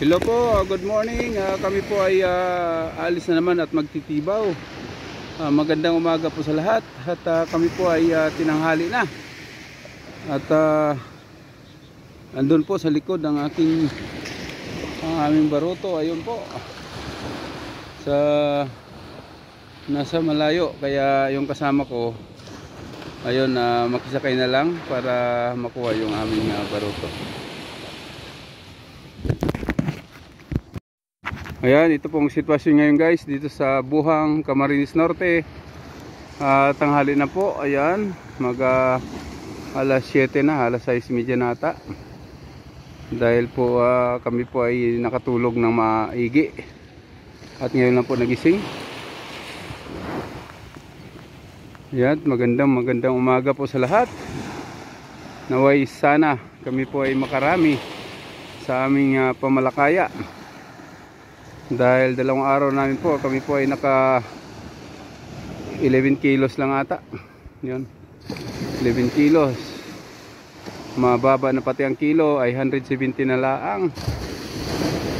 Hello po, good morning. Kami po ay alis na naman at magtitibaw. Magandang umaga po sa lahat. At kami po ay tinanghali na. At andun po sa likod ang aming baruto. Ayun po. Nasa malayo. Kaya yung kasama ko, ayun, makisakay na lang para makuha yung aming baruto. Ayan, ito pong sitwasyon ngayon guys dito sa Buhang, Camarines Norte. Tanghali na po, ayan, alas 7 na, alas 6:30 na ata. Dahil po kami po ay nakatulog ng maigi. At ngayon lang po nagising. Ayan, magandang umaga po sa lahat. Naway sana kami po ay makarami sa aming pamalakaya. Dahil dalawang araw namin po, kami po ay naka 11 kilos lang ata. Yun, 11 kilos. Mababa na pati ang kilo ay 170 na laang.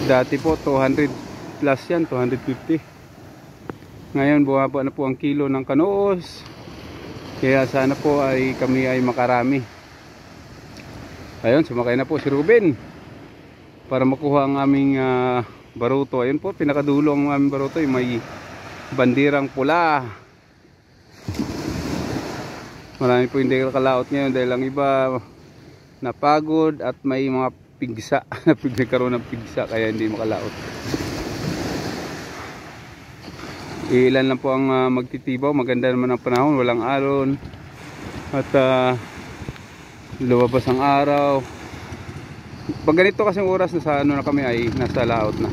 Dati po 200 plus yan, 250. Ngayon bumaba na po ang kilo ng kanoos. Kaya sana po ay kami ay makarami. Ayun, sumakay na po si Ruben para makuha ang aming baruto. Ayun po, pinakadulo ang aming baruto ay may bandirang pula. Marami po hindi nakalaot ngayon dahil ang iba napagod at may mga pigsa. Nagkaroon ng pigsa kaya hindi makalaot. Ilan lang po ang magtitibaw. Maganda naman ang panahon, walang alon at lumabas ang araw. Pag ganito kasing oras na sa na kami ay nasa laot na.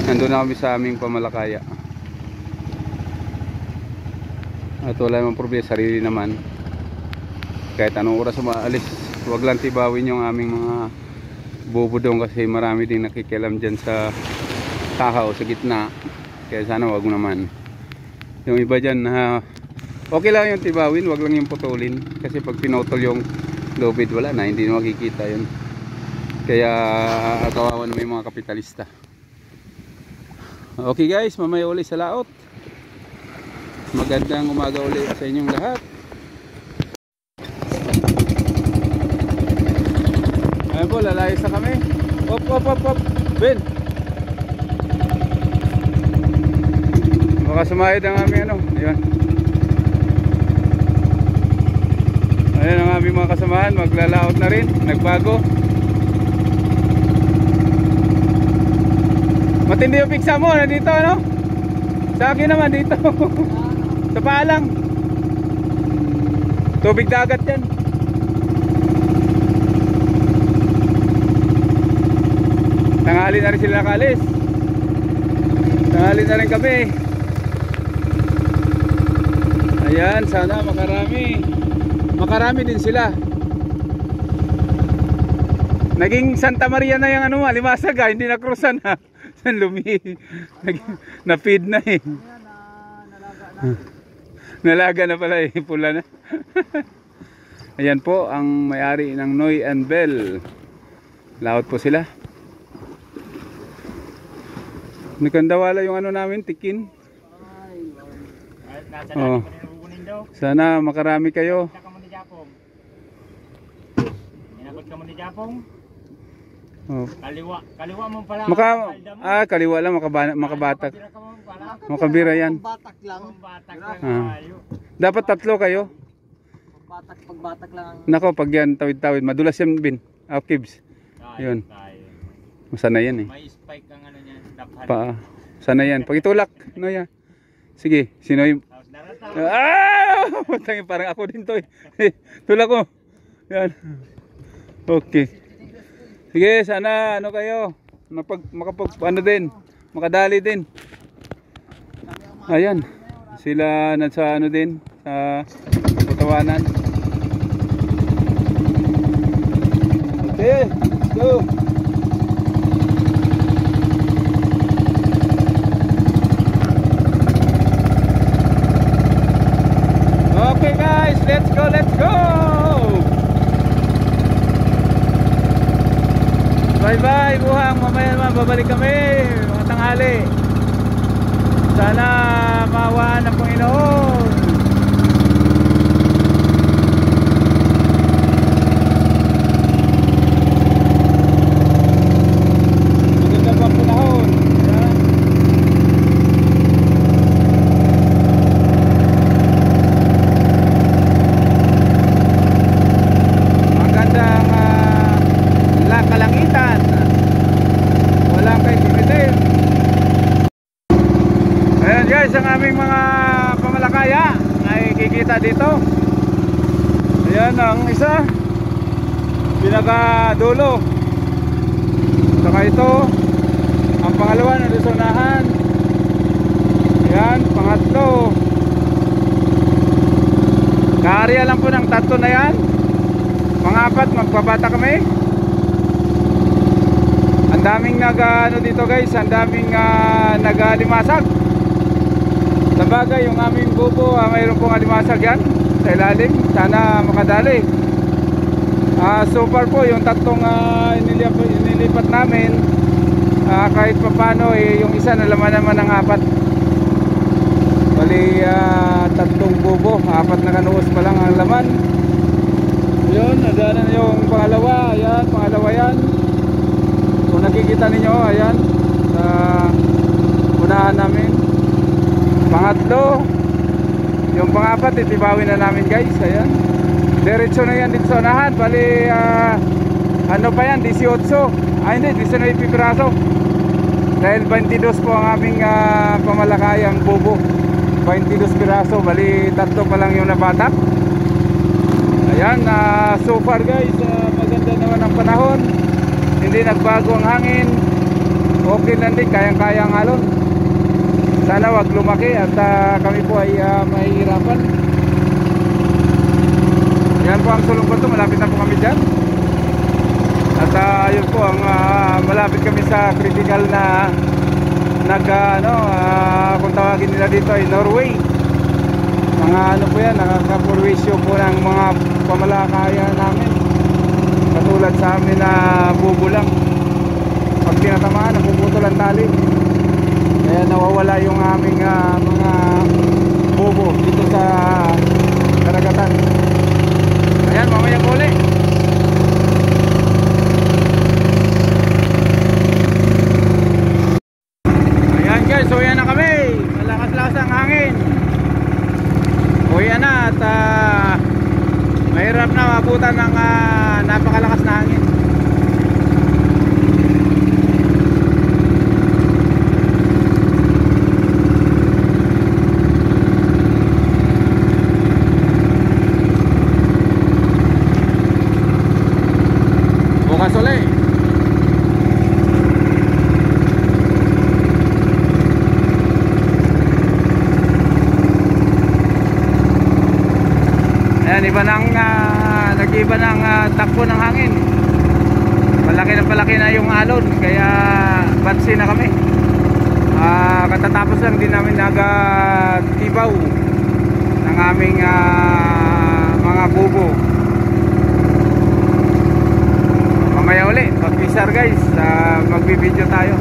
Nandun na kami sa aming pamalakaya. At wala namang problema, sarili naman. Kahit anong oras maalis, wag lang tibawin yung aming mga bubudong kasi marami ding nakikialam dyan sa tahaw, sa gitna. Kaya sana wag naman. Yung iba dyan, okay lang yung tibawin, wag lang yung putulin. Kasi pag pinutol yung lubid, wala na, hindi na makikita yun. Kaya kawawa na may mga kapitalista. Okay guys, mamaya uli sa laot. Magandang umaga uli sa inyong lahat. Ayan po, lalayas na kami. Op. Ben, baka sumahid ang aming Ayan. Ayan ang aming mga kasamahan, maglalaot na rin, nagbago. Matindi yung piksa mo, nandito ano? Sa akin naman dito. Sa paalang. Tubig dagat yan. Tanghali na rin sila nakalis. Tanghali na rin kami. Ayan, sana makarami. Makarami din sila. Naging Santa Maria na yung Limasag hindi na cruisan ha. Na-feed na eh. Nalaga na pala eh, pula na. Ayan po ang may-ari ng Noy and Bell. Laot po sila. Nikandawala yung namin, tikin. Oh. Sana makarami kayo. Inabot ka mo ni Japong. Oh. Kaliwa mo pala. Kaliwa lang, makabatak. Makabira yan. Batak lang. Dapat tatlo kayo. Pagbatak lang. Nako, pag yan tawid-tawid, madulas yan bin. Kibs. Yun. Sana yan eh. May spike ang Sana yan. Pag itulak, Noya. Sige, sino yung parang ako din to eh. Tulak ko. Yan. Okay. Sige, sana kayo makadali din. Ayan. Sila nasa din sa Putawanan. Okay, let's go. Okay guys, let's go. Bye bye buhang, mamaya naman babalik kami mga tanghali. Sana maawaan ng Panginoon. Maganda pa panahon. Ayan. Magandang kalangitan. Walang kay timitim. Ayan guys, ang aming mga pamalakaya ay kikita dito. Ayan ang isa, pinakadulo. Saka ito, ang pangalawa nandun sa unahan. Ayan, pangatlo. Kaarya lang po ng tatlo na yan. Pangapat, magpabata kami. Ang daming ano dito guys, ang daming nagalimasag. Sa bagay, yung aming bubo, mayroon pong alimasag yan sa ilalim. Sana makadali. So far po, yung tatlong inilipat namin, kahit papano, yung isa nalaman naman ng apat. Bali, tatlong bubo, apat na kanuos pa lang ang laman. Yun, nadaanan yung pangalawa. Ayan, pangalawa yan. Kung nakikita ninyo, ayan, sa unahan namin. Pangatlo, yung pangapat, itibawin na namin guys. Ayan, diretso na yan dito sa unahan. Bali, ano pa yan, 18. Hindi, 19 piraso. Dahil 22 po ang aming pamalakayang bubo. 22 piraso, bali tatlo pa lang yung nabatak. Ayan, so far guys, maganda naman ang panahon. Hindi nagbago ang hangin. Okay lang din, kayang-kaya ang alon. Sana wag lumaki at kami po ay mahihirapan. Yan po ang sulong ko to, malapit na po kami dyan. At yun po, ang malapit kami sa critical na kung tawagin nila dito ay Norway. Mga ano po yan, nakakapurwisyo po ng mga pamalakaya namin. Katulad sa amin na bubo lang. Pag tinatamaan, napuputol ang tali. Kaya nawawala yung aming mga bubo dito sa karagatan. Ayan, mamaya po ulit. Ayan guys, so yan na kami. Malakas-lakas ang hangin. Uwi na at mahirap na mabutan ng napakalakas na hangin. Bukas ulit. Ayan, iba nang nag-iba ng takbo ng hangin. Palaki na yung alon, kaya bansi na kami. Katatapos lang din namin nagtibaw ng aming mga bubo. Mamaya uli, pag-pisar guys, magbibideo tayo.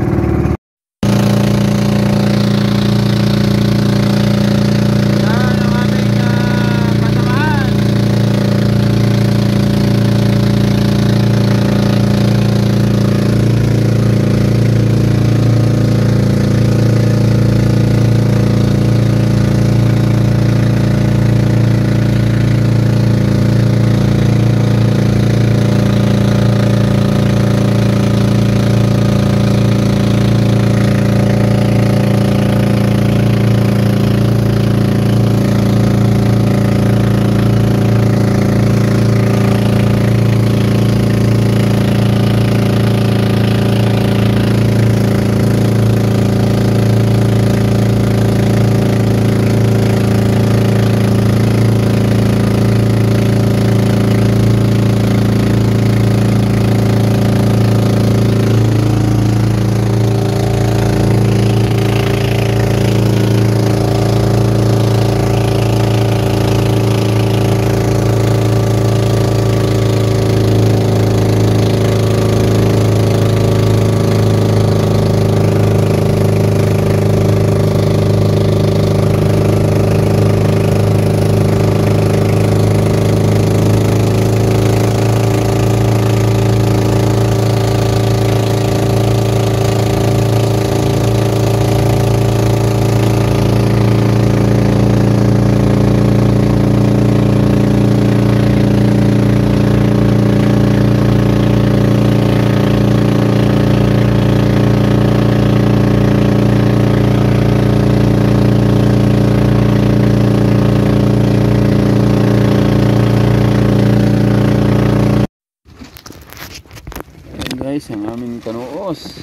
guys ang aming kanoos.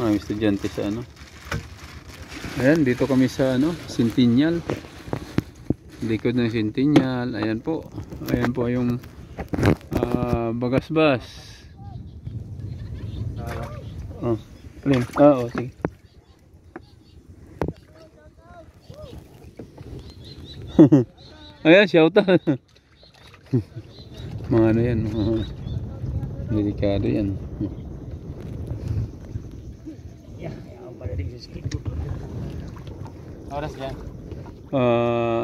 Mga estudyante sa ano. Ayan, dito kami sa ano, Centennial. Likod ng Centennial. Ayan po. Ayan po yung Bagasbas. Oh, alin? Oh, sige. Ayan, shout out. Mga ano yan, mga delikado yan. Oras dyan.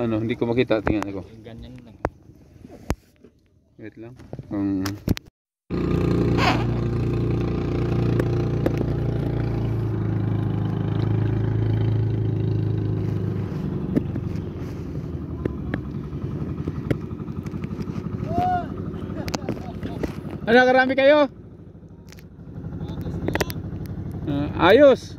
Ano, hindi ko makita, tingnan ko. Ganyan lang. Wait lang. Ano, karami kayo? Ayos.